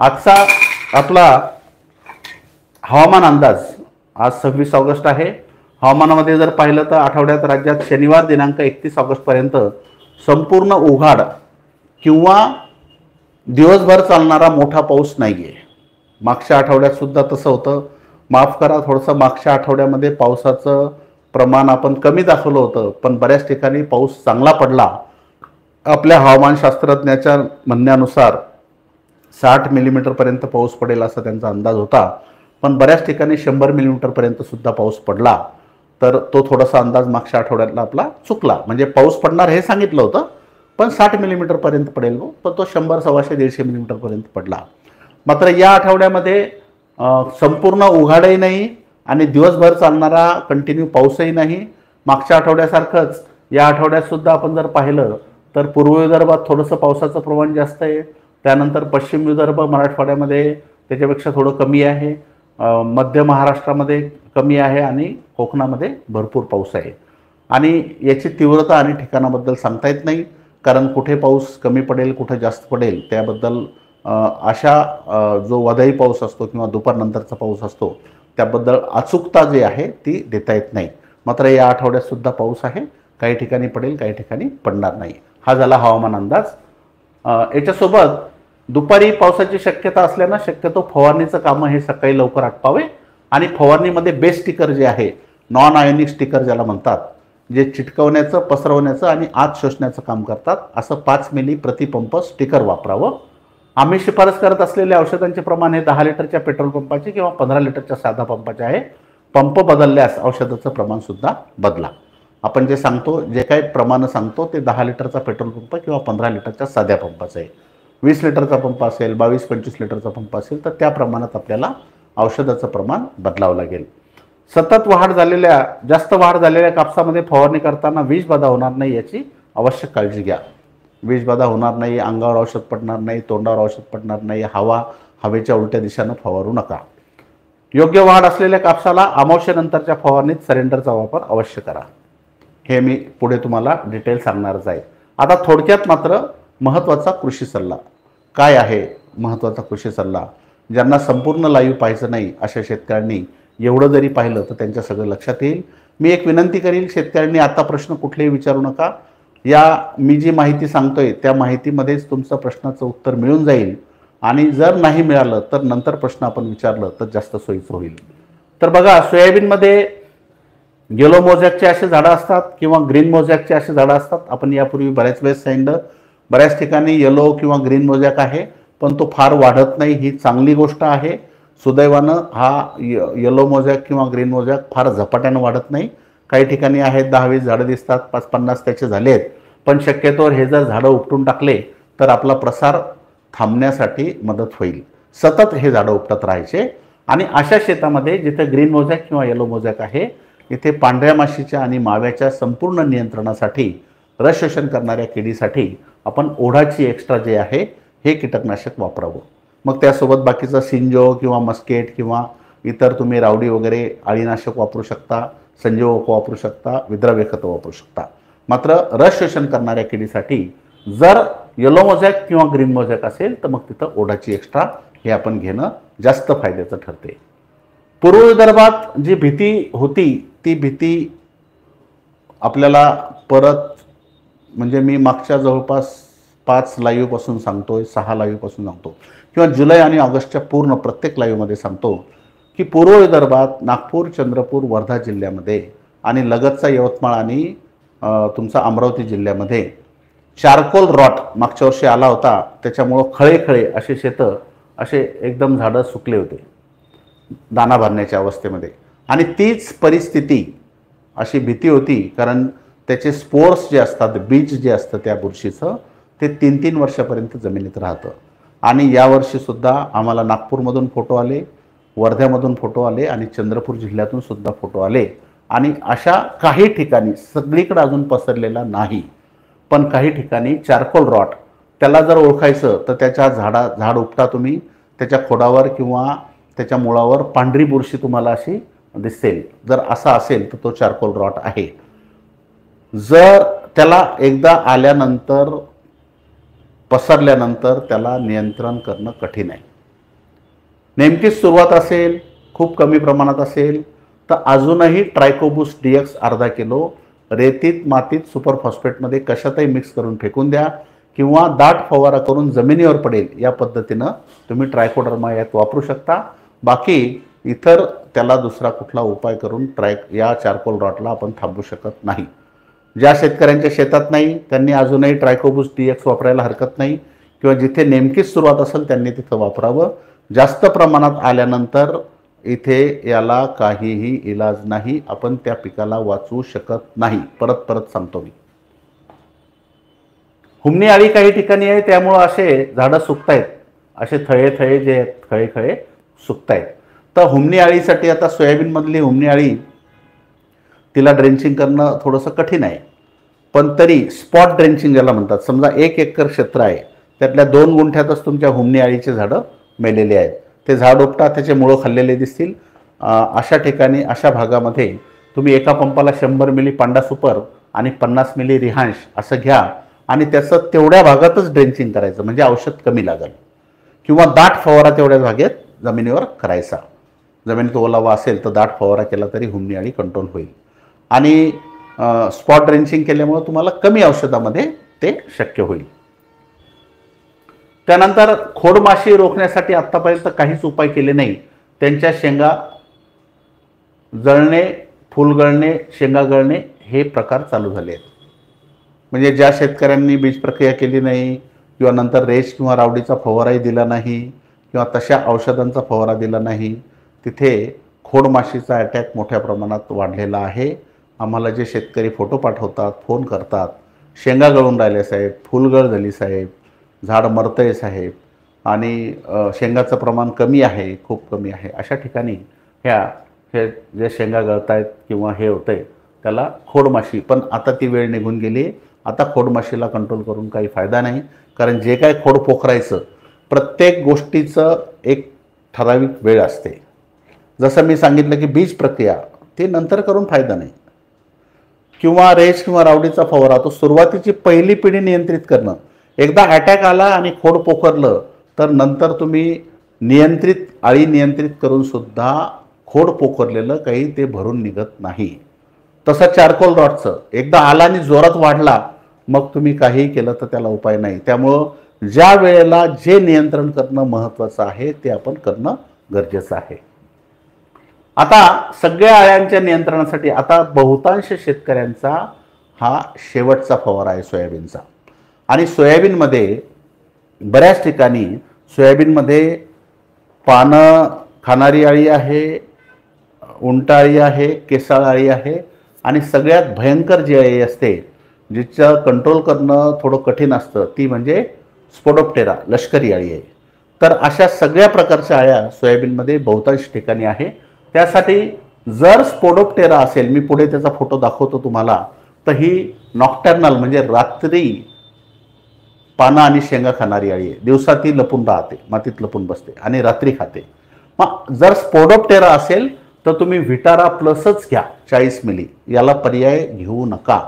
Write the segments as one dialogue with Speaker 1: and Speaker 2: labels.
Speaker 1: आजचा आपला हवामान अंदाज आज 26 ऑगस्ट आहे. हवामानामध्ये जर पाहिलं तर आठवड्यात राज्यात शनिवार दिनांक 31 ऑगस्ट पर्यंत संपूर्ण उघाड किंवा दिवसभर चालणारा मोठा पाऊस नाहीये. मागच्या आठवड्यात सुद्धा तसं होतं. माफ करा, थोडंसं मागच्या आठवड्यामध्ये पावसाचं प्रमाण आपण कमी दाखवलं होतं, पण बऱ्याच ठिकाणी पाऊस चांगला पडला. आपल्या हवामान शास्त्रज्ञाच्या म्हणण्यानुसार 60 मिलीमीटर पर्यंत पाऊस पडेल असा त्यांचा अंदाज होता, पण बऱ्याच ठिकाणी 100 मिलीमीटर पर्यंत सुद्धा पाऊस पडला. तर तो थोडासा अंदाज मागच्या आठवड्यातला आपला चुकला. म्हणजे पाऊस पडणार हे सांगितलं होतं, पण 60 मिलीमीटर पर्यंत पडेल, पण तो 100, 125, 150 मिलीमीटर पर्यंत पडला. मात्र या आठवड्यामध्ये संपूर्ण उघाडही नाही आणि दिवसभर चालणारा कंटिन्यू पाऊसही नाही. मागच्या आठवड्यासारखंच या आठवड्यात सुद्धा आपण जर पाहिलं तर पूर्व विदर्भात थोडंसं पावसाचं प्रमाण जास्त आहे. त्यानंतर पश्चिम विदर्भ, मराठवाड्यामध्ये त्याच्यापेक्षा थोडं कमी आहे. मध्य महाराष्ट्रामध्ये कमी आहे आणि कोकणामध्ये भरपूर पाऊस आहे. आणि याची तीव्रता आणि ठिकाणाबद्दल सांगता येत नाही, कारण कुठे पाऊस कमी पडेल, कुठे जास्त पडेल त्याबद्दल अशा जो वादळी पाऊस असतो किंवा दुपारनंतरचा पाऊस असतो त्याबद्दल अचूकता जी आहे ती देता येत नाही. मात्र या आठवड्यात सुद्धा पाऊस आहे. काही ठिकाणी पडेल, काही ठिकाणी पडणार नाही. हा झाला हवामान अंदाज. याच्यासोबत दुपारी पावसाची शक्यता असल्यानं शक्यतो फवारणीचं कामं हे सकाळी लवकर आटपावे आणि फवारणीमध्ये बेस स्टिकर जे आहे, नॉन आयोनिक स्टिकर ज्याला म्हणतात, जे चिटकवण्याचं, पसरवण्याचं आणि आत शोषण्याचं काम करतात, असं 5 मिली प्रति पंप स्टिकर वापरावं. आम्ही शिफारस करत असलेल्या औषधांचे प्रमाण हे 10 लिटरच्या पेट्रोल पंपाचे किंवा 15 लिटरच्या साधा पंपाचे आहे. पंप बदलल्यास औषधाचं प्रमाण सुद्धा बदला. आपण जे सांगतो, जे काही प्रमाण सांगतो ते 10 लिटरचा पेट्रोल पंप किंवा 15 लिटरच्या साध्या पंपाचं आहे. 20 लिटरचा पंप असेल, 22-25 लिटरचा पंप असेल तर त्या प्रमाणात आपल्याला औषधाचं प्रमाण बदलावं लागेल. सतत जास्त वाढ झालेल्या कापसामध्ये फवारणी करताना विषबाधा होणार नाही याची आवश्यक काळजी घ्या. विषबाधा होणार नाही, अंगावर औषध पडणार नाही, तोंडावर औषध पडणार नाही, हवेच्या उलट्या दिशानं फवारू नका. योग्य वाढ असलेल्या कापसाला अमावस्येनंतरच्या फवारणीत सरेंडरचा वापर अवश्य करा. हे मी पुढे तुम्हाला डिटेल सांगणारच आहे. आता थोडक्यात मात्र महत्त्वाचा कृषी सल्ला काय आहे? महत्त्वाचा कृषी सल्ला, ज्यांना संपूर्ण लाईव्ह पाहायचं नाही अशा शेतकऱ्यांनी एवढं जरी पाहिलं तर त्यांच्या सगळं लक्षात येईल. मी एक विनंती करील, शेतकऱ्यांनी आता प्रश्न कुठलेही विचारू नका. मी जी माहिती सांगतोय त्या माहितीमध्येच तुमचं प्रश्नाचं उत्तर मिळून जाईल आणि जर नाही मिळालं तर नंतर प्रश्न आपण विचारलं तर जास्त सोयीचं होईल. तर बघा, सोयाबीनमध्ये येलो मोझॅकचे असे झाडं असतात किंवा ग्रीन मोझॅकचे असे झाडं असतात. आपण यापूर्वी बऱ्याच वेळेस सांगितलं, बऱ्याच ठिकाणी येलो किंवा ग्रीन मोझॅक आहे, पण तो फार वाढत नाही. ही चांगली गोष्ट आहे. सुदैवानं हा येलो मोझॅक किंवा ग्रीन मोझॅक फार झपाट्यानं वाढत नाही. काही ठिकाणी आहेत 10-20 झाडं दिसतात, 5-50 त्याचे झाले आहेत, पण शक्यतोवर हे जर झाडं उपटून टाकले तर आपला प्रसार थांबण्यासाठी मदत होईल. सतत हे झाडं उपटत राहायचे. आणि अशा शेतामध्ये जिथे ग्रीन मोझॅक किंवा येलो मोझॅक आहे इथे पांढऱ्या माशीच्या आणि माव्याच्या संपूर्ण नियंत्रणासाठी, रस शोषण करणाऱ्या किडीसाठी आपण ओढाची एक्स्ट्रा जे आहे हे कीटकनाशक वापरावं. मग त्यासोबत बाकीचं सिंजो किंवा मस्केट किंवा इतर तुम्ही रावडी वगैरे अळीनाशक वापरू शकता, संजीवक वापरू शकता, विद्रव्य खतं वापरू शकता. मात्र रस शोषण करणाऱ्या किडीसाठी जर येलो मोझॅक किंवा ग्रीन मोझॅक असेल तर मग तिथं ओढाची एक्स्ट्रा हे आपण घेणं जास्त फायद्याचं ठरते. पूर्व विदर्भात जी भीती होती ती भीती आपल्याला परत, म्हणजे मी मागच्या जवळपास 5 लाईव्हपासून सांगतोय, 6 लाईव्हपासून सांगतो किंवा जुलै आणि ऑगस्टच्या पूर्ण प्रत्येक लाईव्हमध्ये सांगतो की पूर्व विदर्भात नागपूर, चंद्रपूर, वर्धा जिल्ह्यामध्ये आणि लगतचा यवतमाळ आणि तुमचा अमरावती जिल्ह्यामध्ये चारकोल रॉट मागच्या वर्षी आला होता. त्याच्यामुळं खळे असे शेतं, असे एकदम झाडं सुकले होते दाना भरण्याच्या अवस्थेमध्ये. आणि तीच परिस्थिती, अशी भीती होती, कारण त्याचे स्पोर्स जे असतात, बीज जे असतं त्या बुरशीचं, ते 3-3 वर्षापर्यंत जमिनीत राहतं. आणि यावर्षीसुद्धा आम्हाला नागपूरमधून फोटो आले, वर्ध्यामधून फोटो आले आणि चंद्रपूर जिल्ह्यातून सुद्धा फोटो आले. आणि अशा काही ठिकाणी, सगळीकडे अजून पसरलेला नाही, पण काही ठिकाणी चारकोल रॉट, त्याला जर ओळखायचं तर त्याच्या झाड उपटा तुम्ही, त्याच्या खोडावर किंवा त्याच्या मुळावर पांढरी बुरशी तुम्हाला अशी दिसेल. जर असा असेल तर तो चारकोल रॉट आहे. जर त्याला एकदा आल्यानंतर, पसरल्यानंतर त्याला नियंत्रण करणं कठीण आहे. नेमकीच सुरुवात असेल, खूप कमी प्रमाणात असेल, तर अजूनही ट्रायकोबूस DX अर्धा किलो रेतीत मातीत सुपर फॉस्फेटमध्ये कशातही मिक्स करून फेकून द्या, किंवा दाट फवारा करून जमिनीवर पडेल या पद्धतीनं तुम्ही ट्रायकोडर्मा यात वापरू शकता. बाकी इतर त्याला दुसरा कुठला उपाय करून या चारकोल रॉटला आपण थांबवू शकत नाही. ज्या शेतकऱ्यांच्या शेतात नाही त्यांनी अजूनही ट्रायकोबूस DX वापरायला हरकत नाही, किंवा जिथे नेमकीच सुरुवात असेल त्यांनी तिथं वापरावं. जास्त प्रमाणात आल्यानंतर इथे याला काहीही इलाज नाही, आपण त्या पिकाला वाचवू शकत नाही. परत परत सांगतो मी. हुमणी आळी काही ठिकाणी आहे, त्यामुळं असे झाडं सुकतायत, असे थळे जे खळे सुकतायत. तर हुमणी आळीसाठी आता सोयाबीनमधली हुमणी आळी तिला ड्रेंचिंग करणं थोडंसं कठीण आहे, पण तरी स्पॉट ड्रेंचिंग ज्याला म्हणतात, समजा 1 एकर क्षेत्र आहे, त्यातल्या 2 गुंठ्यातच तुमच्या हुमणी आळीचे झाडं मेलेले आहेत, ते झाड उपटा, त्याचे मुळं खाल्लेले दिसतील. अशा ठिकाणी अशा भागामध्ये तुम्ही एका पंपाला 100 मिली पांडा सुपर आणि 50 मिली रिहांश असं घ्या आणि त्याचं तेवढ्या भागातच ड्रेंचिंग करायचं, म्हणजे औषध कमी लागेल. किंवा दाट फवारा तेवढ्या भागेत जमिनीवर करायचा. जमिनीत ओलावा असेल तर दाट फवारा केला तरी हुमणी आळी कंट्रोल होईल. आणि स्पॉट ड्रेंचिंग केल्यामुळे तुम्हाला कमी औषधामध्ये ते शक्य होईल. त्यानंतर खोडमाशी रोखण्यासाठी आत्तापर्यंत काहीच उपाय केले नाही. त्यांच्या शेंगा जळणे, फुल गळणे, शेंगा गळणे हे प्रकार चालू झाले आहेत. म्हणजे ज्या शेतकऱ्यांनी बीज प्रक्रिया केली नाही, किंवा नंतर रेस किंवा रावडीचा फवाराही दिला नाही, किंवा तशा औषधांचा फवारा दिला नाही, तिथे खोडमाशीचा अटॅक मोठ्या प्रमाणात वाढलेला आहे. आम्हाला जे शेतकरी फोटो पाठवतात, फोन करतात, शेंगा गळून राहिले साहेब, फुलगळ झाली साहेब, झाड मरतंय साहेब, आणि शेंगाचं प्रमाण कमी आहे, खूप कमी आहे, अशा ठिकाणी हे जे शेंगा गळतायत किंवा हे होतंय त्याला खोडमाशी. पण आता ती वेळ निघून गेली. आता खोडमाशीला कंट्रोल करून काही फायदा नाही, कारण जे काय खोड पोखरायचं प्रत्येक गोष्टीचं एक ठराविक वेळ असते. जसं मी सांगितलं की बीज प्रक्रिया ते नंतर करून फायदा नाही, किंवा रेस किंवा रावडीचा फवारा तो सुरुवातीची पहिली पिढी नियंत्रित करणं. एकदा अटॅक आला आणि खोड पोखरलं तर नंतर तुम्ही आळी नियंत्रित करून सुद्धा खोड पोखरलेलं काही ते भरून निघत नाही. तसं चारकोल रॉटचं एकदा आला आणि जोरात वाढला मग तुम्ही काहीही केलं तर त्याला उपाय नाही. त्यामुळं ज्या वेळेला जे नियंत्रण करणं महत्त्वाचं आहे ते आपण करणं गरजेचं आहे. आता सगळ्या अळ्यांच्या नियंत्रणासाठी आता बहुतांश शेतकऱ्यांचा हा शेवटचा फवारा आहे सोयाबीनचा. आणि सोयाबीनमध्ये बऱ्याच ठिकाणी सोयाबीनमध्ये पानं खाणारी अळी आहे, उंटाळी आहे, केसाळ अळी आहे, आणि सगळ्यात भयंकर जी अळी असते जिचं कंट्रोल करणं थोडं कठीण असतं ती म्हणजे स्पोडोप्टेरा लष्करी अळी आहे. तर अशा सगळ्या प्रकारच्या अळ्या सोयाबीनमध्ये बहुतांश ठिकाणी आहे. त्यासाठी जर स्पोडोप्टेरा असेल, मी पुढे त्याचा फोटो दाखवतो तुम्हाला, तर ही नॉक्टर्नल म्हणजे रात्री पानं आणि शेंगा खाणारी अळी आहे. दिवसा ती लपून राहते, मातीत लपून बसते आणि रात्री खाते. मग जर स्पोडोप्टेरा असेल तर तुम्ही व्हिटारा प्लसच घ्या 40 मिली, याला पर्याय घेऊ नका,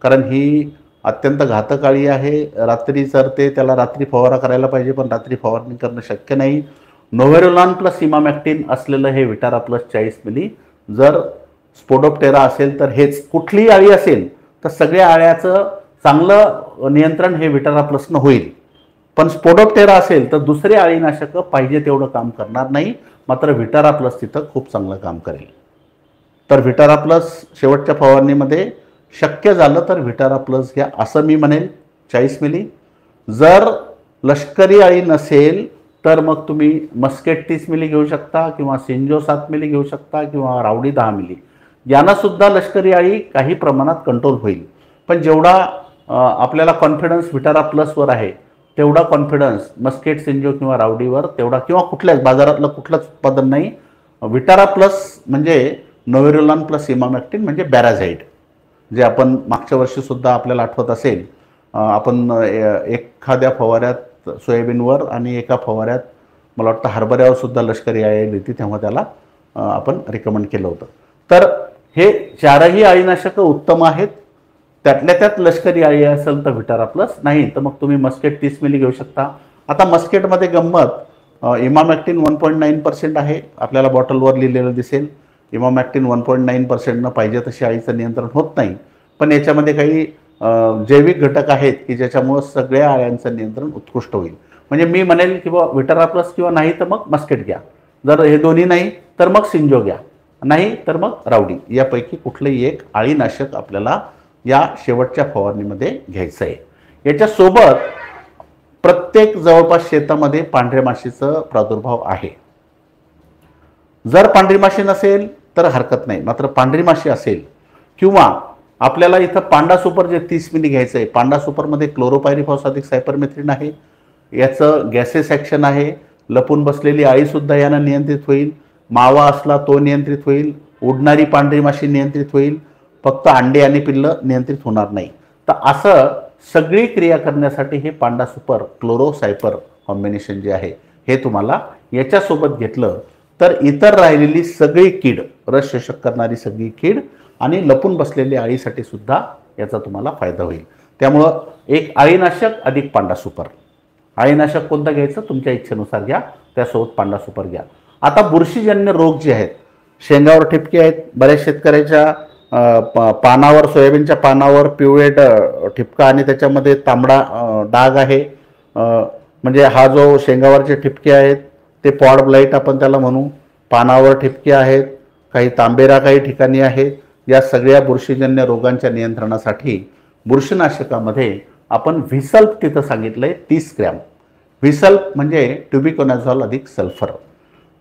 Speaker 1: कारण ही अत्यंत घातक अळी आहे. रात्री चरते, त्याला रात्री फवारा करायला पाहिजे, पण रात्री फवारणी करणं शक्य नाही. नोव्हेरोलॉन प्लस इमामॅक्टिन असलेलं हे व्हिटारा प्लस 40 मिली. जर स्पोडोप्टेरा असेल तर हेच, कुठलीही अळी असेल तर सगळ्या अळ्याचं चांगलं नियंत्रण हे व्हिटारा प्लसनं होईल. पण स्पोडोप्टेरा असेल तर दुसरे अळीनाशक पाहिजे तेवढं काम करणार नाही, मात्र व्हिटारा प्लस तिथं खूप चांगलं काम करेल. तर व्हिटारा प्लस शेवटच्या फवारणीमध्ये शक्य झालं तर व्हिटारा प्लस घ्या असं मी म्हणेल 40 मिली. जर लष्करी अळी नसेल तर मग तुम्ही मस्केट 30 मिली घेऊ शकता, किंवा सिंजो 7 मिली घेऊ शकता, किंवा रावडी 10 मिली. यांना सुद्धा लष्करी अळी काही प्रमाणात कंट्रोल होईल. पण जेवढा आपल्याला कॉन्फिडन्स व्हिटारा प्लसवर आहे तेवढा कॉन्फिडन्स मस्केट, सिंजो किंवा रावडीवर तेवढा, किंवा कुठल्याच बाजारातलं कुठलंच उत्पादन नाही. व्हिटारा प्लस म्हणजे नोव्हेरोलॉन प्लस इमामॅक्टिन म्हणजे बॅराझाईड, जे आपण मागच्या वर्षीसुद्धा आपल्याला आठवत असेल, आपण एखाद्या फवाऱ्यात सोयाबीनवर आणि एका फवाऱ्यात मला वाटतं हरभऱ्यावर सुद्धा लष्करी अळी आली होती, तेव्हा त्याला आपण रिकमेंड केलं होतं. तर हे चारही अळीनाशकं उत्तम आहेत. त्यातल्या त्यात लष्करी अळी असेल तर व्हिटारा प्लस, नाही तर मग तुम्ही मस्केट 30 मिली घेऊ शकता. आता मस्केटमध्ये गंमत, इमामॅक्टिन 1.9% आहे, आपल्याला बॉटलवर लिहिलेलं दिसेल. इमामॅक्टिन 1.9%न पाहिजे तशी अळीचं नियंत्रण होत नाही, पण याच्यामध्ये काही जैविक घटक आहेत की ज्याच्यामुळं सगळ्या अळ्यांचं नियंत्रण उत्कृष्ट होईल. म्हणजे मी म्हणेल की बाबा विटारा प्लस किंवा नाही तर मग मस्केट घ्या, जर हे दोन्ही नाही तर मग सिंजो घ्या, नाही तर मग रावडी, यापैकी कुठलंही एक अळीनाशक आपल्याला या शेवटच्या फवारणीमध्ये घ्यायचं आहे. याच्यासोबत प्रत्येक जवळपास शेतामध्ये पांढऱ्या माशीचा प्रादुर्भाव आहे. जर पांढरी माशी नसेल तर हरकत नाही, मात्र पांढरी माशी असेल किंवा आपल्याला इथं पांडा सुपर जे 30 मिली घ्यायचं आहे, पांडा सुपरमध्ये क्लोरोपायरिफॉस अधिक सायपरमेथ्रिन आहे, याचं गॅसेस ॲक्शन आहे, लपून बसलेली अळीसुद्धा यानं नियंत्रित होईल, मावा असला तो नियंत्रित होईल, उडणारी पांढरी माशी नियंत्रित होईल, फक्त अंडे आणि पिल्लं नियंत्रित होणार नाही. तर असं सगळी क्रिया करण्यासाठी हे पांडा सुपर क्लोरो सायपर कॉम्बिनेशन जे आहे हे तुम्हाला याच्यासोबत घेतलं तर इतर राहिलेली सगळी कीड, रस शोषक करणारी सगळी कीड आणि लपून बसलेली अळीसाठी सुद्धा याचा तुम्हाला फायदा होईल. त्यामुळं एक अळीनाशक अधिक पांडा सुपर. अळीनाशक कोणतं घ्यायचं तुमच्या इच्छेनुसार घ्या, त्यासोबत पांडा सुपर घ्या. आता बुरशीजन्य रोग जे आहेत, शेंगावर ठिपके आहेत, बऱ्याच शेतकऱ्याच्या पानावर, सोयाबीनच्या पानावर पिवळे ठिपका आणि त्याच्यामध्ये तांबडा डाग आहे. म्हणजे हा जो शेंगावरचे ठिपके आहेत ते पॉड ब्लाइट आपण त्याला म्हणू. पानावर ठिपके आहेत, काही तांबेरा काही ठिकाणी आहेत. या सगळ्या बुरशीजन्य रोगांच्या नियंत्रणासाठी बुरशीनाशकामध्ये आपण व्हिसल्प तिथं सांगितलंय 30 ग्रॅम. व्हिसल्प म्हणजे ट्युबिकोनाझॉल अधिक सल्फर.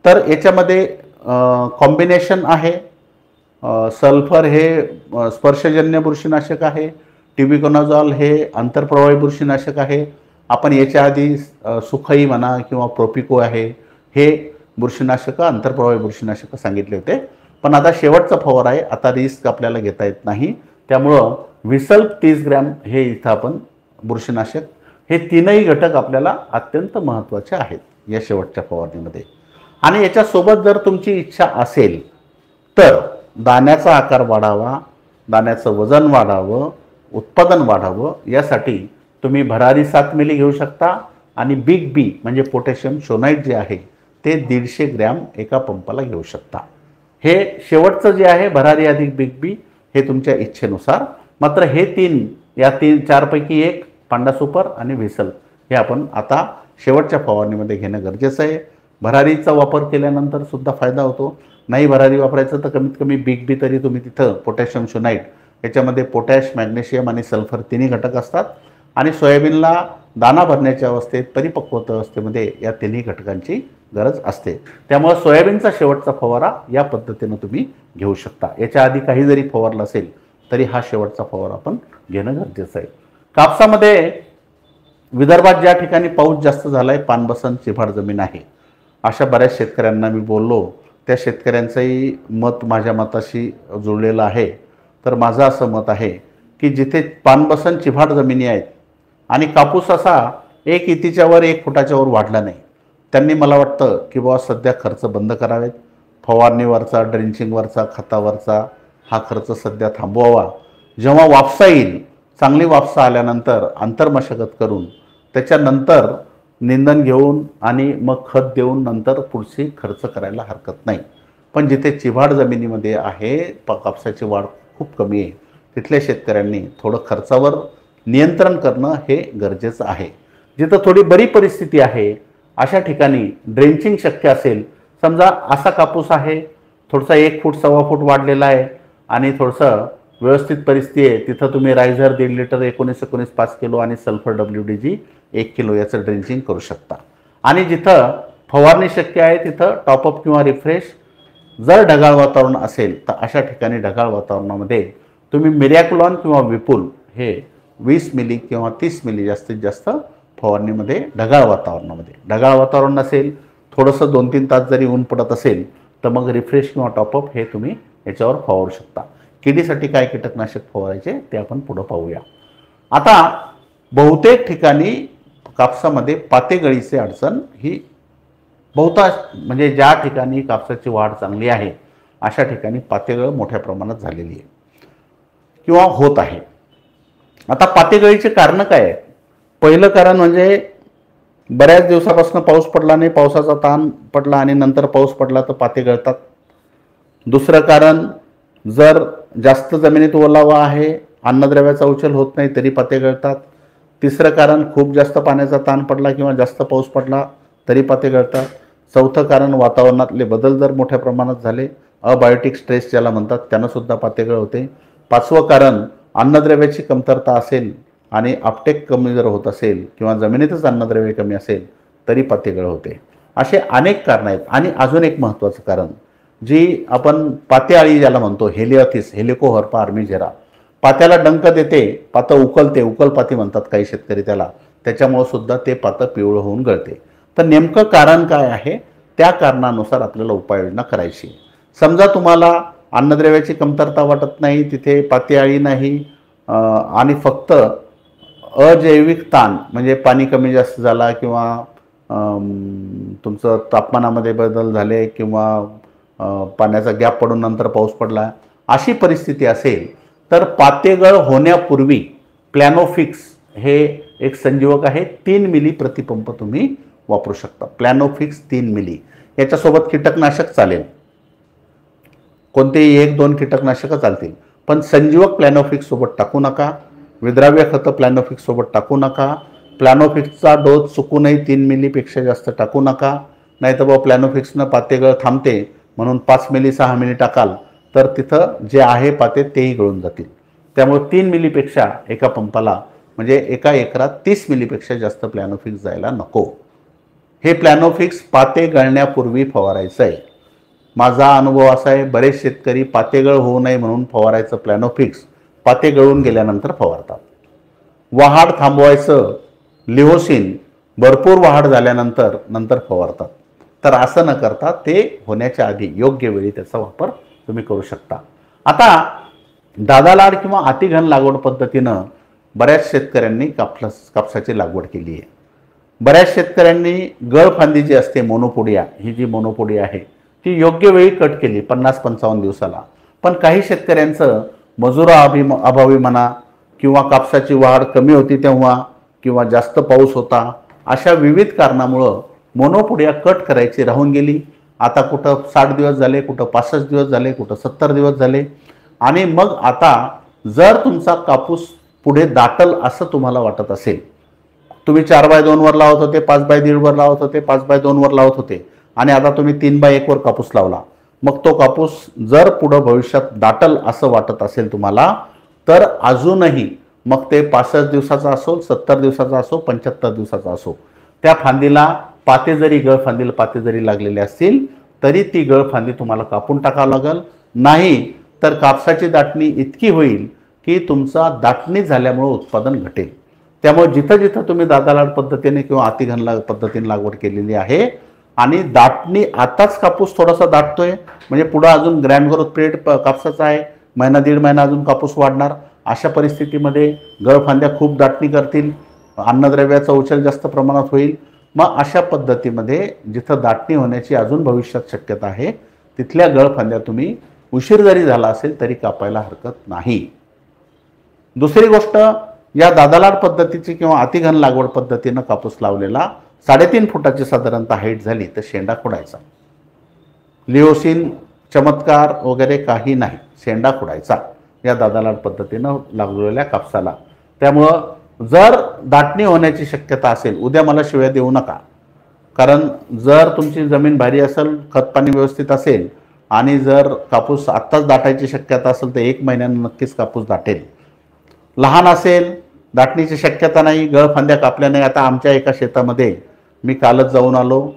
Speaker 1: तर याच्यामध्ये कॉम्बिनेशन आहे. सल्फर हे स्पर्शजन्य बुरशीनाशक आहे, ट्युबिकोनाझॉल हे आंतरप्रवाही बुरशीनाशक आहे. आपण याच्या आधी सुखई म्हणा किंवा प्रोपिको आहे, हे बुरशीनाशकं आंतरप्रवाही बुरशीनाशकं सांगितले होते. पण आता शेवटचा फवारा आहे, आता रिस्क आपल्याला घेता येत नाही, त्यामुळं व्हिसल्प 30 ग्रॅम हे इथं आपण बुरशीनाशक, हे तीनही घटक आपल्याला अत्यंत महत्त्वाचे आहेत या शेवटच्या फवारणीमध्ये. आणि याच्यासोबत जर तुमची इच्छा असेल तर दाण्याचा आकार वाढावा, दाण्याचं वजन वाढावं, उत्पादन वाढावं, यासाठी तुम्ही भरारी 7 मिली घेऊ शकता आणि बिग बी म्हणजे पोटॅशियम शोनाईट जे आहे ते 150 ग्रॅम एका पंपाला घेऊ शकता. हे शेवटचं जे आहे भरारी अधिक बिग बी हे तुमच्या इच्छेनुसार. मात्र हे या चारपैकी एक पांडा सुपर आणि व्हिसल हे आपण आता शेवटच्या फवारणीमध्ये घेणं गरजेचं आहे. भरारीचा वापर केल्यानंतर सुद्धा फायदा होतो. नाही भरारी वापरायचं तर कमीत कमी बिग बी तरी तुम्ही तिथं पोटॅशियम शोनाईट, याच्यामध्ये पोटॅश, मॅग्नेशियम आणि सल्फर तिन्ही घटक असतात. आणि सोयाबीनला दाना भरण्याच्या अवस्थेत, परिपक्वता अवस्थेमध्ये या तिन्ही घटकांची गरज असते. त्यामुळे सोयाबीनचा शेवटचा फवारा या पद्धतीनं तुम्ही घेऊ शकता. याच्या आधी काही जरी फवारलं असेल तरी हा शेवटचा फवारा आपण घेणं गरजेचं आहे. कापसामध्ये विदर्भात ज्या ठिकाणी पाऊस जास्त झाला आहे, पानबसन चिभाड जमीन आहे, अशा बऱ्याच शेतकऱ्यांना मी बोललो, त्या शेतकऱ्यांचंही मत माझ्या मताशी जुळलेलं आहे. तर माझं असं मत आहे की जिथे पानबसन चिभाड जमिनी आहेत आणि कापूस असा 1 इतीच्या वर 1 फुटाच्या वर वाढला नाही, त्यांनी मला वाटतं की बाबा सध्या खर्च बंद करावेत. फवारणीवरचा, ड्रेंचिंगवरचा, खतावरचा हा खर्च सध्या थांबवावा. जेव्हा वापसा येईल, चांगली वापसा आल्यानंतर आंतरमशागत करून त्याच्यानंतर निंदन घेऊन आणि मग खत देऊन नंतर पुढची खर्च करायला हरकत नाही. पण जिथे चिभाड जमिनीमध्ये आहे, कापसाची वाढ खूप कमी आहे, तिथल्या शेतकऱ्यांनी थोडं खर्चावर नियंत्रण करणं हे गरजेचं आहे. जिथं थोडी बरी परिस्थिती आहे अशा ठिकाणी ड्रेंचिंग शक्य असेल, समजा असा कापूस आहे थोडासा 1 फूट 1.25 फूट वाढलेला आहे आणि थोडंसं व्यवस्थित परिस्थिती आहे, तिथं तुम्ही रायझर 1.5 लिटर 19-19 5 किलो आणि सल्फर WDG 1 किलो याचं ड्रेंचिंग करू शकता. आणि जिथं फवारणी शक्य आहे तिथं टॉपअप किंवा रिफ्रेश. जर ढगाळ वातावरण असेल तर अशा ठिकाणी ढगाळ वातावरणामध्ये तुम्ही मिरॅक्युलॉन किंवा विपुल हे 20 मिली किंवा 30 मिली जास्तीत जास्त फवारणीमध्ये ढगाळ वातावरणामध्ये. ढगाळ वातावरण नसेल, थोडंसं 2-3 तास जरी ऊन पडत असेल तर मग रिफ्रेश किंवा टॉपअप हे तुम्ही याच्यावर फवारू शकता. किडीसाठी काय कीटकनाशक फवारायचे ते आपण पुढं पाहूया. आता बहुतेक ठिकाणी कापसामध्ये पातेगळीची अडचण ही बहुतांश, म्हणजे ज्या ठिकाणी कापसाची वाढ चांगली आहे अशा ठिकाणी पातेगळ मोठ्या प्रमाणात झालेली आहे किंवा होत आहे. आता पातेगळीचे कारण काय आहेत? पहिलं कारण म्हणजे बऱ्याच दिवसापासून पाऊस पडला नाही, पावसाचा ताण पडला आणि नंतर पाऊस पडला तर पाते गळतात. दुसरं कारण, जर जास्त जमिनीत ओलावा आहे, अन्नद्रव्याचा उचल होत नाही तरी पाते गळतात. तिसरं कारण, खूप जास्त पाण्याचा ताण पडला किंवा जास्त पाऊस पडला तरी पाते गळतात. चौथं कारण, वातावरणातले बदल जर मोठ्या प्रमाणात झाले, अबायोटिक स्ट्रेस ज्याला म्हणतात, त्यानं सुद्धा पातेगळ होते. पाचवं कारण, अन्नद्रव्याची कमतरता असेल आणि अपटेक कमी जर होत असेल किंवा जमिनीतच अन्नद्रव्य कमी असेल तरी पातेगळ होते. असे अनेक कारण आहेत. आणि अजून एक महत्त्वाचं कारण, जी आपण पातेआळी ज्याला म्हणतो, हेलिओथिस, हेलिकोहर्पा आर्मिजेरा, पात्याला डंक देते, पातं उकलते, उकलपाती म्हणतात काही शेतकरी त्याला, त्याच्यामुळं सुद्धा ते पातं पिवळं होऊन गळते. तर नेमकं कारण काय आहे, त्या कारणानुसार आपल्याला उपाययोजना करायची. समजा तुम्हाला अन्नद्रव्याची कमतरता वाटत नाही, तिथे पातेआळी नाही आणि फक्त अजैविक ताण म्हणजे पाणी कमी जास्त झाला किंवा तुमचं तापमानामध्ये बदल झाले किंवा पाण्याचा गॅप पडून नंतर पाऊस पडला, अशी परिस्थिती असेल तर पातेगळ होण्यापूर्वी प्लॅनोफिक्स हे एक संजीवक आहे, 3 मिली प्रतिपंप तुम्ही वापरू शकता. Planofix 3 milli. याच्यासोबत कीटकनाशक चालेल, कोणतेही 1-2 कीटकनाशकं चालतील, पण संजीवक प्लॅनोफिक्स सोबत टाकू नका. विद्राव्य खतं प्लॅनोफिक्स सोबत टाकू नका. प्लॅनोफिक्सचा डोस चुकूनही 3 मिलीपेक्षा जास्त टाकू नका. नाही तर बाबा प्लॅनोफिक्सनं पातेगळ थांबते म्हणून 5 मिली 6 मिली टाकाल तर तिथं जे आहे पाते तेही गळून जातील. त्यामुळे 3 मिलीपेक्षा एका पंपाला म्हणजे एका एकरात 30 मिलीपेक्षा जास्त प्लॅनोफिक्स जायला नको. हे प्लॅनोफिक्स पाते गळण्यापूर्वी फवारायचं आहे. माझा अनुभव असा आहे, बरेच शेतकरी पातेगळ होऊ नये म्हणून फवारायचं प्लॅनोफिक्स पाते गळून गेल्यानंतर फवारतात. वहाड थांबवायचं लिओसिन भरपूर वहाड झाल्यानंतर फवारतात. तर असं न करता ते होण्याच्या आधी योग्य वेळी त्याचा वापर तुम्ही करू शकता. आता दादालाड किंवा अतिघन लागवड पद्धतीनं बऱ्याच शेतकऱ्यांनी कापसाची लागवड केली आहे. बऱ्याच शेतकऱ्यांनी गळफांदी जी असते मोनोपोडिया, ही जी मोनोपोडिया आहे ती योग्य वेळी कट केली 50-55 दिवसाला. पण काही शेतकऱ्यांचं मजुरा अभावी म्हणा किंवा कापसाची वाढ कमी होती तेव्हा किंवा जास्त पाऊस होता, अशा विविध कारणामुळं मोनोपोडिया कट करायची राहून गेली. आता कुठं 60 दिवस झाले, कुठं 65 दिवस झाले, कुठं 70 दिवस झाले. आणि मग आता जर तुमचा कापूस पुढे दाटल असं तुम्हाला वाटत असेल, तुम्ही 4x2 वर लावत होते, 5x1.5 वर लावत होते, 5x2 वर लावत होते आणि आता तुम्ही 3x1 वर कापूस लावला, मग तो कापूस जर पुढं भविष्यात दाटल असं वाटत असेल तुम्हाला, तर अजूनही मग ते 65 दिवसाचा असो, 70 दिवसाचा असो, 75 दिवसाचा असो, त्या फांदीला पाते जरी गळफांदीला पाते जरी लागलेले असतील तरी ती गळफांदी तुम्हाला कापून टाकावं लागेल. नाही तर कापसाची दाटणी इतकी होईल की तुमचा दाटणी झाल्यामुळे उत्पादन घटेल. त्यामुळे जिथं जिथं तुम्ही दादालाड पद्धतीने किंवा अतिघन पद्धतीने लागवड केलेली आहे आणि दाटणी आताच कापूस थोडासा दाटतोय म्हणजे पुढे अजून ग्रँड ग्रोथ पिरियड कापसाचा आहे, महिना 1.5 महिना अजून कापूस वाढणार, अशा परिस्थितीमध्ये गळफांद्या खूप दाटणी करतील, अन्नद्रव्याचा उचल जास्त प्रमाणात होईल. मग अशा पद्धतीमध्ये जिथं दाटणी होण्याची अजून भविष्यात शक्यता आहे तिथल्या गळफांद्या तुम्ही उशीर जरी झाला असेल तरी कापायला हरकत नाही. दुसरी गोष्ट, या दादालाड पद्धतीची किंवा अतिघन लागवड पद्धतीनं कापूस लावलेला 3.5 फुटाची साधारणतः हाईट झाली तर शेंडा खोडायचा. लिओसिन चमत्कार वगैरे काही नाही, शेंडा खोडायचा या दादालाड पद्धतीनं लागलेल्या कापसाला. त्यामुळं जर दाटणी होण्याची शक्यता असेल, उद्या मला शिव्या देऊ नका, कारण जर तुमची जमीन भारी असेल, खतपाणी व्यवस्थित असेल आणि जर कापूस आत्ताच दाटायची शक्यता असेल तर 1 महिन्यानं नक्कीच कापूस दाटेल. लहान असेल, दाटणीची शक्यता नाही, गळफांद्या कापल्या नाही. आता आमच्या एका शेतामध्ये मी कालच जाऊन आलो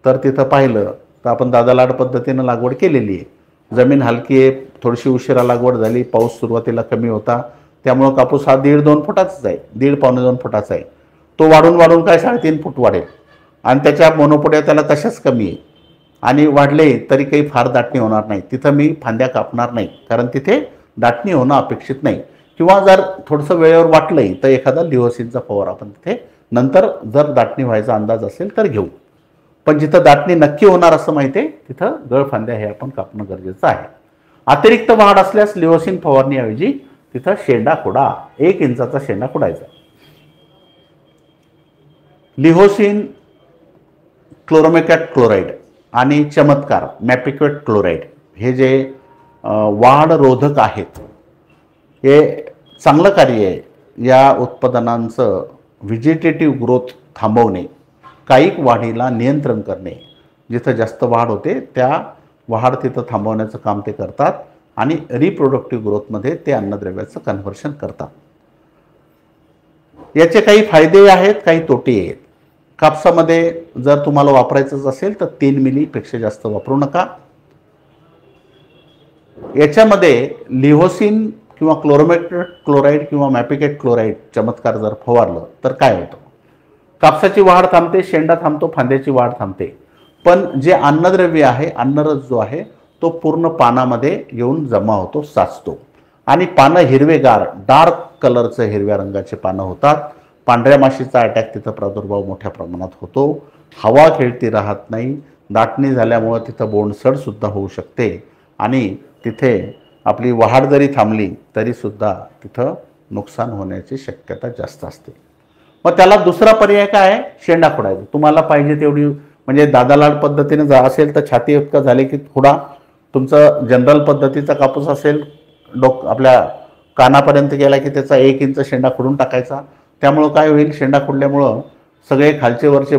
Speaker 1: तर तिथं पाहिलं तर आपण दादालाड पद्धतीनं लागवड केलेली आहे. जमीन हलकी आहे, थोडीशी उशिरा लागवड झाली, पाऊस सुरुवातीला कमी होता, त्यामुळं कापूस हा 1.5-2 फुटाचाच आहे, 1.5-2 फुटाचा आहे. तो वाढून वाढून काय 3.5 फूट वाढेल आणि त्याच्या मोनोपोडिया त्याला तशाच कमी आहे आणि वाढले तरी काही फार दाटणी होणार नाही. तिथं मी फांद्या कापणार नाही कारण तिथे दाटणी होणं अपेक्षित नाही. किंवा जर थोडंसं वेळेवर वाटलंही तर एखादा लिओसिनचा फवार आपण तिथे नंतर जर दाटणी व्हायचा अंदाज असेल तर घेऊ. पण जिथं दाटणी नक्की होणार असं माहिती आहे तिथं गळफांद्या हे आपण कापणं गरजेचं आहे. अतिरिक्त वाढ असल्यास लिओसिन फवारणीऐवजी तिथं शेंडा खोडा, 1 इंचाचा शेंडा खोडायचा. लिहोसिन क्लोरोमेकॅट क्लोराईड आणि चमत्कार मॅपिक्वेट क्लोराईड हे जे वाढरोधक आहेत, हे चांगलं कार्य आहे। या उत्पादनांचं व्हेजिटेटिव्ह ग्रोथ थांबवणे, कायिक वाढीला नियंत्रण करणे, जिथं जास्त वाढ होते त्या वाढ तिथं थांबवण्याचं काम ते करतात आणि रिप्रोडक्टिव्ह ग्रोथमध्ये ते अन्नद्रव्याचं कन्व्हर्शन करतात। याचे काही फायदे आहेत, काही तोटे आहेत। कापसामध्ये जर तुम्हाला वापरायचंच असेल तर 3 मिलीपेक्षा जास्त वापरू नका। याच्यामध्ये लिहोसिन किंवा क्लोरोमेकॅट क्लोराईड किंवा मॅपिकेट क्लोराईड चमत्कार जर फवारलं तर काय होतं? कापसाची वाढ थांबते, शेंडा थांबतो, फांद्याची वाढ थांबते, पण जे अन्नद्रव्य आहे, अन्नरस जो आहे तो पूर्ण पानामध्ये येऊन जमा होतो, साचतो आणि पानं हिरवेगार डार्क कलरचे हिरव्या रंगाचे पानं होतात। पांढऱ्या माशीचा अटॅक तिथं प्रादुर्भाव मोठ्या प्रमाणात होतो, हवा खेळती राहत नाही, दाटणी झाल्यामुळे तिथं बोंडसड सुद्धा होऊ शकते आणि तिथे आपली वाढ जरी थांबली तरी सुद्धा तिथं नुकसान होण्याची शक्यता जास्त असते। मग त्याला दुसरा पर्याय काय आहे? शेंडा खोडायचा। तुम्हाला पाहिजे तेवढी, म्हणजे दादालाड पद्धतीने असेल तर छाती इतका झाले की खोडा, तुमचं जनरल पद्धतीचा कापूस असेल आपल्या कानापर्यंत गेला की त्याचा 1 इंच शेंडा खोडून टाकायचा। त्यामुळं काय होईल? शेंडा खोडल्यामुळं सगळे खालचे वरचे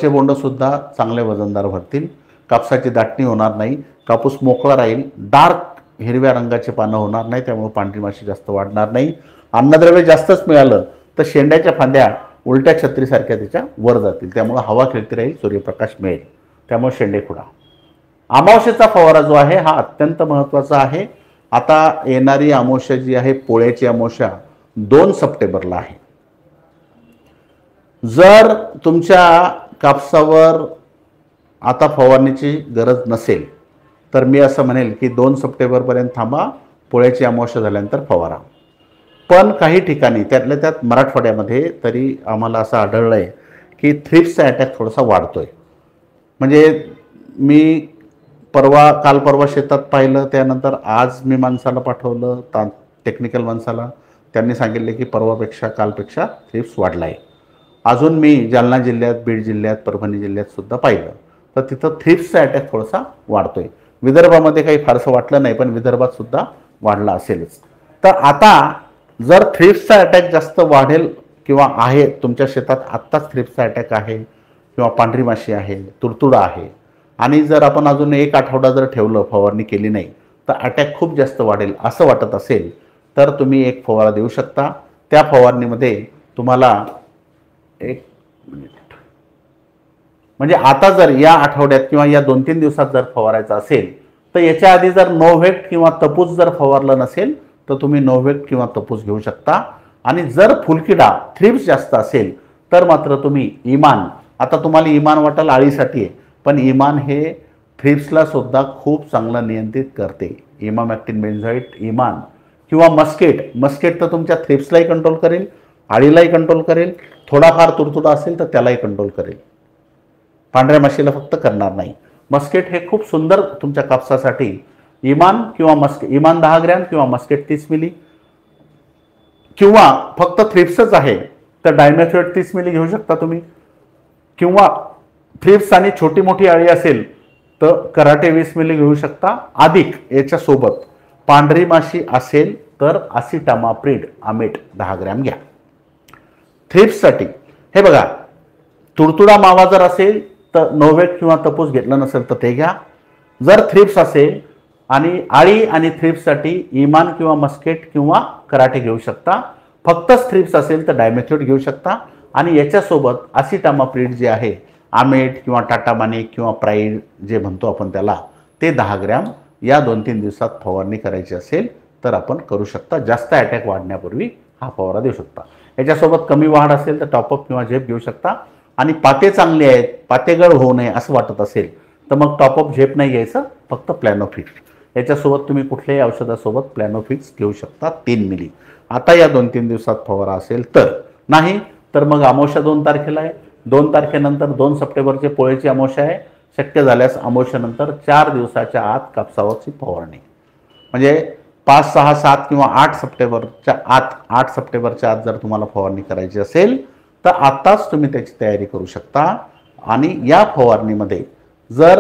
Speaker 1: बोंड सुद्धा चांगले वजनदार भरतील, कापसाची दाटणी होणार नाही, कापूस मोकळा राहील, डार्क हिरव्या रंगाचे पानं होणार नाही, त्यामुळे पांढरी माशी जास्त वाढणार नाही। अन्नद्रव्य जास्तच मिळालं तर शेंड्याच्या फांद्या उलट्या छत्रीसारख्या त्याच्या वर जातील, त्यामुळे हवा खेळती राहील, सूर्यप्रकाश मिळेल, त्यामुळे शेंडे खोडा। अमावस्येचा फवारा जो आहे हा अत्यंत महत्त्वाचा आहे। आता येणारी अमावस्या जी आहे, पोळ्याची अमावस्या 2 सप्टेंबरला आहे। जर तुमच्या कापसावर आता फवारणीची गरज नसेल तर मी असं म्हणेल की 2 सप्टेंबरपर्यंत थांबा, पोळ्याची अमावस्या झाल्यानंतर फवारा। पण काही ठिकाणी त्यातल्या त्यात मराठवाड्यामध्ये तरी आम्हाला असं आढळलं आहे की थ्रिप्सचा अटॅक थोडासा वाढतोय। म्हणजे मी काल परवा शेतात पाहिलं, त्यानंतर आज मी माणसाला पाठवलं, टेक्निकल माणसाला, त्यांनी सांगितले की परवापेक्षा कालपेक्षा थ्रिप्स वाढला आहे। अजून मी जालना जिल्ह्यात, बीड जिल्ह्यात, परभणी जिल्ह्यात सुद्धा पाहिलं तर तिथं थ्रिप्सचा अटॅक थोडासा वाढतोय। विदर्भामध्ये काही फारसं वाटलं नाही, पण विदर्भात सुद्धा वाढला असेलच। तर आता जर थ्रिप्सचा अटॅक जास्त वाढेल किंवा आहे तुमच्या शेतात आत्ताच थ्रिप्सचा अटॅक आहे किंवा पांढरी माशी आहे, तुडतुडा आहे आणि जर आपण अजून 1 आठवडा जर ठेवलं, फवारणी केली नाही तर अटॅक खूप जास्त वाढेल असं वाटत असेल तर तुम्ही एक फवारा देऊ शकता। त्या फवारणीमध्ये तुम्हाला 1 मिनिट, म्हणजे आता जर या आठवड्यात किंवा या 2-3 दिवसात जर फवारायचा असेल तर याच्या आधी जर नोव्हेक्ट किंवा तपूस जर फवारलं नसेल तर तुम्ही नोव्हेक्ट किंवा तपूस घेऊ शकता। आणि जर फुलकिडा थ्रिप्स जास्त असेल तर मात्र तुम्ही इमान, आता तुम्हाला इमान वाटेल आळीसाठी आहे, पण इमान हे थ्रिप्सला सुद्धा खूप चांगलं नियंत्रित करते। इमामॅक्टिन बेन्झोएट, इमान किंवा मस्केट तर तुमच्या थ्रिप्सलाही कंट्रोल करेल, आळीलाही कंट्रोल करेल, थोडाफार तुडतुडा असेल तर त्यालाही कंट्रोल करेल, पांढऱ्या माशीला फक्त करणार नाही। मस्केट हे खूप सुंदर तुमच्या कापसासाठी। इमान किंवा इमान 10 ग्रॅम किंवा मस्केट 30 मिली, किंवा फक्त थ्रिप्सच आहे तर डायमेथोएट 30 मिली घेऊ शकता तुम्ही, किंवा थ्रिप्स आणि छोटी मोठी अळी असेल तर कराटे 20 मिली घेऊ शकता। अधिक याच्या सोबत पांढरी माशी असेल तर असिटामाप्रिड आमेट 10 ग्रॅम घ्या थ्रिप्ससाठी। हे बघा, तुडतुडा मावा जर असेल तर नोव्हेक्ट किंवा तपूस घेतलं नसेल तर ते घ्या। जर थ्रिप्स असेल आणि आळी आणि थ्रिप्ससाठी इमान किंवा मस्केट किंवा कराटे घेऊ शकता। फक्तच थ्रिप्स असेल तर डायमेथोएट घेऊ शकता आणि याच्यासोबत असिटामाप्रिड जे आहे, आमेट किंवा टाटामानिक किंवा प्राईड जे म्हणतो आपण त्याला, ते 10 ग्रॅम या 2-3 दिवसात फवारणी करायची असेल तर आपण करू शकता। जास्त अटॅक वाढण्यापूर्वी हा फवारा देऊ शकता। याच्यासोबत कमी वाढ असेल तर टॉपअप किंवा झेप घेऊ शकता। आणि पाते चांगले आहेत, पातेगळ होऊ नये असं वाटत असेल तर मग टॉपअप झेप नाही घ्यायचं, फक्त प्लॅनोफिक्स। याच्यासोबत तुम्ही कुठल्याही औषधासोबत प्लॅनोफिक्स घेऊ शकता 3 मिली। आता या 2-3 दिवसात फवारा असेल तर, नाही तर मग अमावस्या 2 तारखेला आहे, 2 तारखेनंतर 2 सप्टेंबरचे पोळ्याची अमावस्या आहे। शक्य झाल्यास अमावस्यानंतर 4 दिवसाच्या आत कापसावरची फवारणी, म्हणजे 5, 6, 7 किंवा 8 सप्टेंबरच्या आत, 8 सप्टेंबरच्या आत जर तुम्हाला फवारणी करायची असेल तर आताच तुम्ही त्याची तयारी करू शकता। आणि या फवारणीमध्ये जर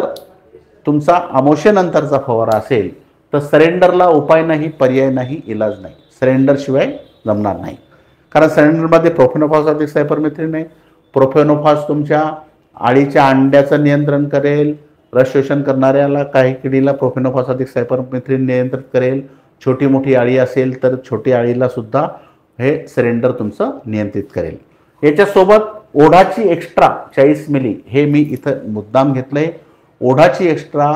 Speaker 1: तुमचा अमावस्येनंतरचा फवारा असेल तर सरेंडरला उपाय नाही, पर्याय नाही, इलाज नाही। सरेंडर शिवाय जमणार नाही, कारण सरेंडरमध्ये प्रोफेनोफॉस अधिक सायपरमेथ्रिन आहे। प्रोफेनोफॉस तुमच्या आळीच्या अंड्याचं नियंत्रण करेल, रस शोषण करणाऱ्याला काही किडीला प्रोफेनोफॉस अधिक सायपरमेथ्रिन नियंत्रित करेल। छोटी मोठी आळी असेल तर छोटी आळीला सुद्धा हे सरेंडर तुमचं नियंत्रित करेल। याच्यासोबत ओढाची एक्स्ट्रा 40 मिली हे मी इथं मुद्दाम घेतलंय। ओढाची एक्स्ट्रा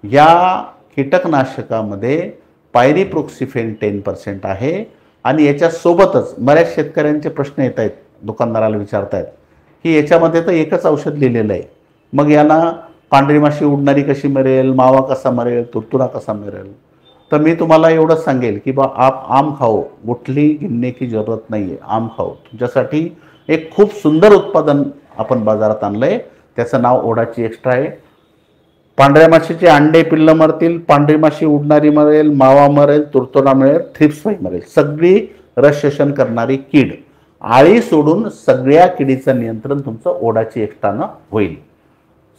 Speaker 1: या कीटकनाशकामध्ये पायरीप्रोक्सिफेन 10% आहे। आणि याच्यासोबतच बऱ्याच शेतकऱ्यांचे प्रश्न येत आहेत, दुकानदाराला विचारतायत की याच्यामध्ये तर एकच औषध लिहिलेलं आहे, मग याला पांढरी माशी उडणारी कशी मरेल, मावा कसा मरेल, तुरतुरा कसा मरेल। तर मी तुम्हाला एवढंच सांगेल की बा आप आम खाओ, गुठली गिनने की जरूरत नाही आहे, आम खाओ। तुमच्यासाठी एक खूप सुंदर उत्पादन आपण बाजारात आणलंय, त्याचं नाव ओढाची एक्स्ट्रा आहे। पांढऱ्या माशीचे अंडे पिल्लं मरतील, पांढरी माशी उडणारी मरेल, मावा मरेल, तुरतुरा मरेल, थ्रिप्स फ्लाय मरेल, सगळी रस शोषण करणारी कीड, आळी सोडून सगळ्या किडीचं नियंत्रण तुमचं ओढाची एक्स्ट्रानं होईल।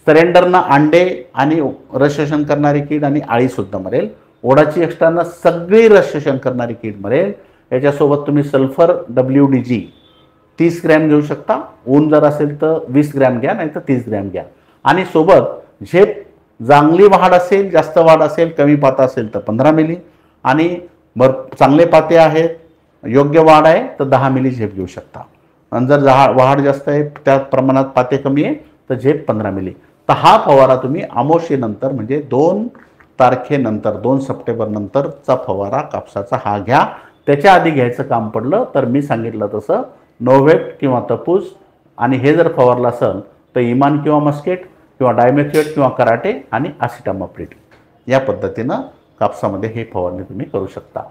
Speaker 1: सरेंडरनं अंडे आणि रस शोषण करणारी कीड आणि आळी सुद्धा मरेल। ओढाची एक्स्ट्रानं सगळी रस शोषण करणारी कीड मरेल। याच्यासोबत तुम्ही सल्फर WDG 30 ग्रॅम घेऊ शकता, ऊन जर असेल तर 20 ग्रॅम घ्या, नाही तर 30 ग्रॅम घ्या। आणि सोबत झेप चांगली वाढ असेल, जास्त वाढ असेल, कमी पाता असेल तर 15 मिली, आणि चांगले पाते आहेत, योग्य वाढ आहे तर 10 मिली झेप घेऊ शकता। आणि जर वाढ जास्त आहे, त्या प्रमाणात पाते कमी आहे तर झेप 15 मिली। तर हा फवारा तुम्ही अमावस्येनंतर म्हणजे 2 तारखेनंतर 2 सप्टेंबर नंतरचा फवारा कापसाचा हा घ्या। त्याच्या आधी घ्यायचं काम पडलं तर मी सांगितलं तसं नोव्हेट किंवा तपूस, आणि हे जर फवारलं असेल तर इमान किंवा मस्केट किंवा डायमेथेट किंवा कराटे आणि असिटामाप्रिड या पद्धतीनं कापसामध्ये हे फवारणी तुम्ही करू शकता।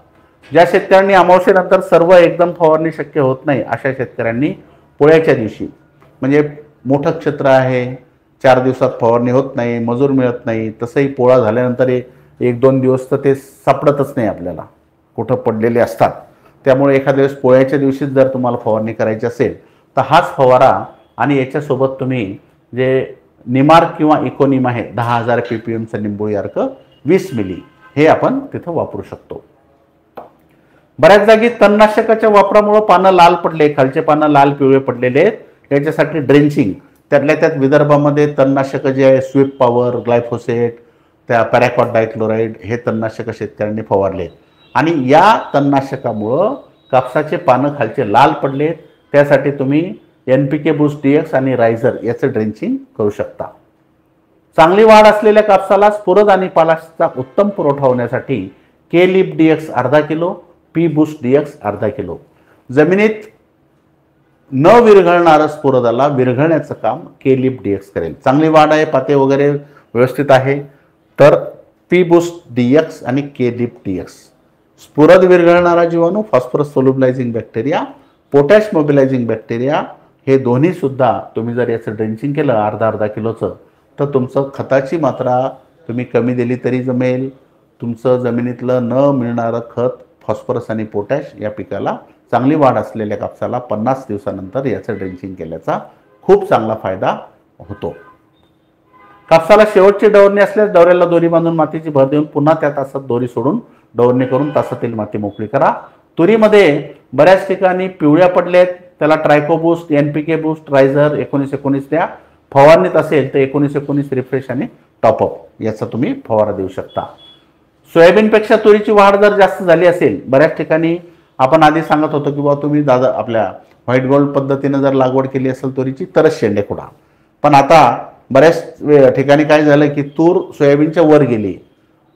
Speaker 1: ज्या शेतकऱ्यांनी अमावस्येनंतर सर्व एकदम फवारणी शक्य होत नाही, अशा शेतकऱ्यांनी पोळ्याच्या दिवशी, म्हणजे मोठं क्षेत्र आहे, 4 दिवसात फवारणी होत नाही, मजूर मिळत नाही, तसंही पोळा झाल्यानंतर 1-2 दिवस तर ते सापडतच नाही आपल्याला, कुठं पडलेले असतात। त्यामुळे एखाद्या वेळेस पोळ्याच्या दिवशीच जर तुम्हाला फवारणी करायची असेल तर हाच फवारा, आणि याच्यासोबत तुम्ही जे निमार किंवा इकोनिम आहे 10,000 ppmचं निंबोळी अर्क 20 मिली हे आपण तिथं वापरू शकतो। बऱ्याच जागी तणनाशकाच्या वापरामुळे पानं लाल पडले, खालचे पानं लाल पिवळे पडलेले आहेत, याच्यासाठी ड्रेंचिंग, त्यातल्या त्यात विदर्भामध्ये तणनाशक जे आहे स्वीप पॉवर, ग्लायफोसेट, त्या पॅराक्वाट डायक्लोराइड हे तणनाशक शेतकऱ्यांनी फवारले, आणि या तणनाशकामुळं कापसाचे पानं खालचे लाल पडलेत। त्यासाठी तुम्ही NPK बूस्ट DX आणि रायझर याचं ड्रेंचिंग करू शकता। चांगली वाढ असलेल्या कापसाला स्फुरद आणि पालाशचा उत्तम पुरवठा होण्यासाठी K-Leap DX अर्धा किलो, P बूस्ट DX अर्धा किलो। जमिनीत न विरघळणारं स्फुरदाला विरघळण्याचं काम K-Leap DX करेल। चांगली वाढ आहे, पाते वगैरे व्यवस्थित आहे तर P बूस्ट DX आणि K-Leap DX। स्फुरद विरघळणारा जीवाणू, phosphorus solubilising bacteria, potash mobilising bacteria हे दोन्ही सुद्धा तुम्ही जर याचं ड्रेंचिंग केलं अर्धा किलोचं तर तुमचं खताची मात्रा तुम्ही कमी दिली तरी जमेल। तुमचं जमिनीतलं न मिळणारं खत फॉस्फरस आणि पोटॅश या पिकाला, चांगली वाढ असलेल्या कापसाला 50 दिवसानंतर याचं ड्रेंचिंग केल्याचा खूप चांगला फायदा होतो। कापसाला शेवटची डवरणी असल्यास डवऱ्याला दोरी बांधून मातीची भर देऊन पुन्हा त्या तासात दोरी सोडून डवरणी करून तासातील माती मोकळी करा। तुरीमध्ये बऱ्याच ठिकाणी पिवळ्या पडल्यात, त्याला ट्रायको बूस्ट, NPK बूस्ट, रायझर 19-19 द्या। फवारणीत असेल तर 19-19 रिफ्रेश आणि टॉपअप याचा तुम्ही फवारा देऊ शकता। सोयाबीनपेक्षा तुरीची वाढ जर जास्त झाली असेल, बऱ्याच ठिकाणी आपण आधी सांगत होतो की बाबा तुम्ही आपल्या व्हाईट गोल्ड पद्धतीने जर लागवड केली असेल तुरीची तरच शेंडे खुडा, पण आता बऱ्याच ठिकाणी काय झालं की तूर सोयाबीनच्या वर गेली।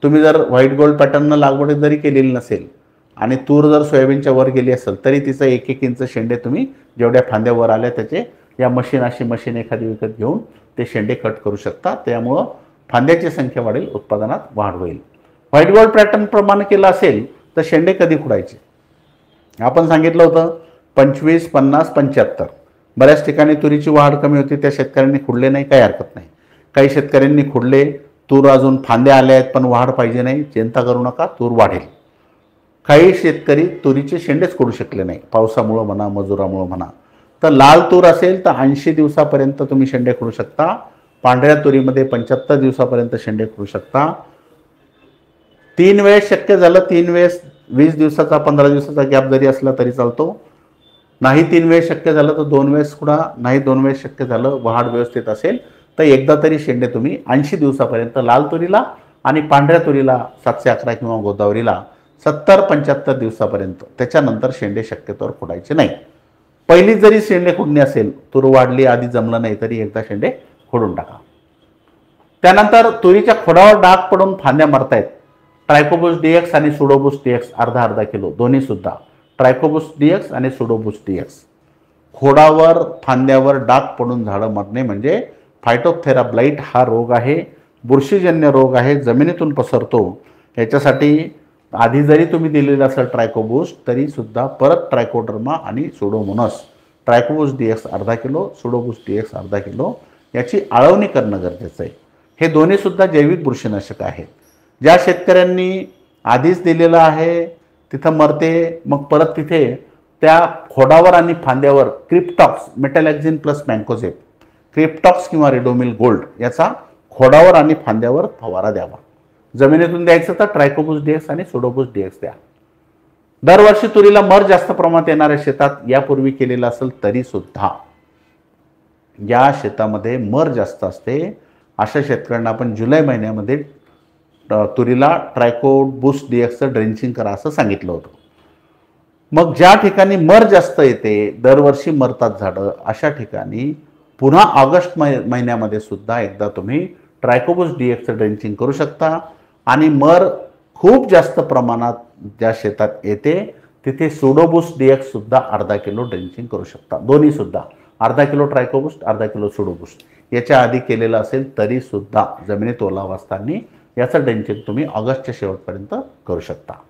Speaker 1: तुम्ही जर व्हाईट गोल्ड पॅटर्ननं लागवड जरी केलेली नसेल आणि तूर जर सोयाबीनच्या वर गेली असेल तरी तिचं 1-1 इंच शेंडे तुम्ही जेवढ्या फांद्या वर आल्या त्याचे या अशी मशीन एखादी विकत घेऊन ते शेंडे कट करू शकता। त्यामुळं फांद्याची संख्या वाढेल, उत्पादनात वाढ होईल। व्हाईट गोल्ड पॅटर्न प्रमाणे केलं असेल तर शेंडे कधी खुडायचे आपण सांगितलं होतं 25, 50, 75। बऱ्याच ठिकाणी तुरीची वाढ कमी होती, त्या शेतकऱ्यांनी खुडले नाही, काही हरकत नाही। काही शेतकऱ्यांनी खुडले, तूर अजून फांद्या आल्या आहेत पण वाढ पाहिजे नाही, चिंता करू नका, तूर वाढेल। काही शेतकरी तुरीचे शेंडेच खुडू शकले नाही, पावसामुळं म्हणा, मजुरामुळं म्हणा, तर लाल तूर असेल तर 80 दिवसापर्यंत तुम्ही शेंडे खोडू शकता. पांढऱ्या तुरीमध्ये 75 दिवसापर्यंत शेंडे खोडू शकता. 3 वेळेस शक्य झालं, 3 वेळेस 20 दिवसाचा 15 दिवसाचा गॅप जरी असला तरी चालतो. नाही 3 वेळेस शक्य झालं तर 2 वेळेस खुडा. नाही 2 वेळेस शक्य झालं, वाढ व्यवस्थित असेल तर एकदा तरी शेंडे तुम्ही 80 दिवसापर्यंत लाल तुरीला आणि पांढऱ्या तुरीला 711 किंवा गोदावरीला 70-75 दिवसापर्यंत. त्याच्यानंतर शेंडे शक्यतोवर खोडायचे नाही. पहिली जरी शेंडे खोडणी असेल, तूर वाढली आधी जमलं नाही तरी एकदा शेंडे खोडून टाका. त्यानंतर तुरीच्या खोडावर डाग पडून फांद्या मरतायत. ट्रायकोबुस डीएक्स आणि सुडोबुस डीएक्स अर्धा किलो दोन्ही सुद्धा. ट्रायकोबुस डीएक्स आणि सुडोबुस डीएक्स. खोडावर फांद्यावर डाग पडून झाडं मरणे म्हणजे फायटोप्थेरा ब्लाइट हा रोग आहे, बुरशीजन्य रोग आहे, जमिनीतून पसरतो. याच्यासाठी आधी जरी तुम्ही दिलेलं असेल ट्रायकोबुस तरी सुद्धा परत ट्रायकोडर्मा आणि सुडोमोनस, ट्रायकोबुस डीएक्स अर्धा किलो, सुडोबुस डीएक्स अर्धा किलो याची आळवणी करणं गरजेचं आहे. हे दोन्ही सुद्धा जैविक बुरशीनाशक आहेत. ज्या शेतकऱ्यांनी आधीच दिलेलं आहे तिथं मरते, मग परत तिथे त्या खोडावर आणि फांद्यावर क्रिप्टॉक्स, मेटॅलॅक्झिन प्लस मँकोझेब, क्रिप्टॉक्स किंवा रेडोमिल गोल्ड याचा खोडावर आणि फांद्यावर फवारा द्यावा. जमिनीतून द्यायचं तर ट्रायकोबुस डीएक्स आणि सुडोबुस डीएक्स द्या. दरवर्षी तुरीला मर जास्त प्रमाणात येणाऱ्या शेतात यापूर्वी केलेलं असेल तरी सुद्धा, या शेतामध्ये मर जास्त असते अशा शेतकऱ्यांना आपण जुलै महिन्यामध्ये तुरीला ट्रायकोबुस डीएक्सचं ड्रेंचिंग करा असं सांगितलं होतं. मग ज्या ठिकाणी मर जास्त येते, दरवर्षी मरतात झाडं, अशा ठिकाणी पुन्हा ऑगस्ट महिन्यामध्ये सुद्धा एकदा तुम्ही ट्रायकोबुस डीएक्सचं ड्रेंचिंग करू शकता. आणि मर खूप जास्त प्रमाणात ज्या शेतात येते तिथे सुडोबुस डीएक्स सुद्धा अर्धा किलो ड्रेंचिंग करू शकता. दोन्ही सुद्धा अर्धा किलो ट्रायकोबुस, अर्धा किलो सुडोबुस याच्या आधी केलेलं असेल तरी सुद्धा जमिनीत ओलावा असताना याचं ड्रेंचिंग तुम्ही ऑगस्टच्या शेवटपर्यंत करू शकता.